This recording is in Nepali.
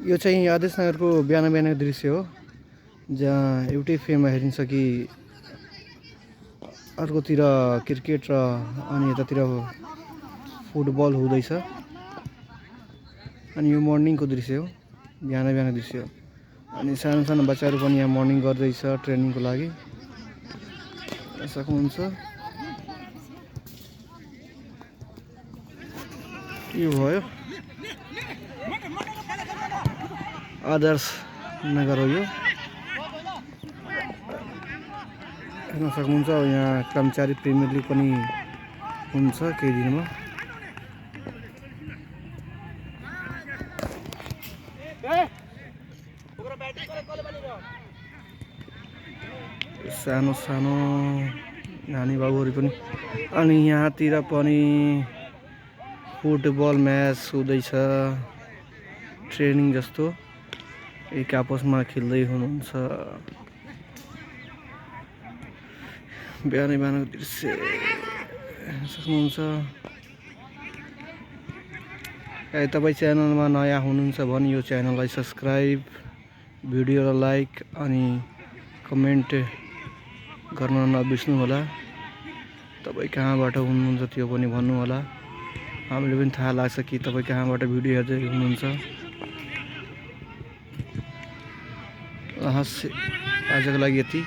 यो चाहिँ आदेशनगरको बिहान बिहानको दृश्य हो, जहाँ एउटै फ्रेममा हेरिन्छ कि अर्कोतिर क्रिकेट र अनि यतातिर फुटबल हुँदैछ। अनि यो मर्निङको दृश्य हो, बिहान बिहानको दृश्य हो। अनि सानो सानो बच्चाहरू पनि यहाँ मर्निङ गर्दैछ ट्रेनिङको लागि, सक्नुहुन्छ। यो भयो आदर्श नगर हो यो, हेर्न सक्नुहुन्छ। यहाँ कर्मचारी प्रिमियर लिग पनि हुन्छ केही दिनमा। सानो सानो नानी बाबुहरू पनि, अनि यहाँतिर पनि फुटबल म्याच हुँदैछ, ट्रेनिङ जस्तो एक आपसमा खेल्दै हुनुहुन्छ। बिहानै बिहानको दृश्य सक्नुहुन्छ। तपाईँ च्यानलमा नयाँ हुनुहुन्छ भने यो च्यानललाई सब्सक्राइब, भिडियोलाई लाइक अनि कमेन्ट गर्न नबिर्स्नु होला। तपाईँ कहाँबाट हुनुहुन्छ त्यो पनि भन्नु होला, हामीले पनि थाहा लाग्छ कि तपाईँ कहाँबाट भिडियो हेर्दै हुनुहुन्छ। आजको लागि यति।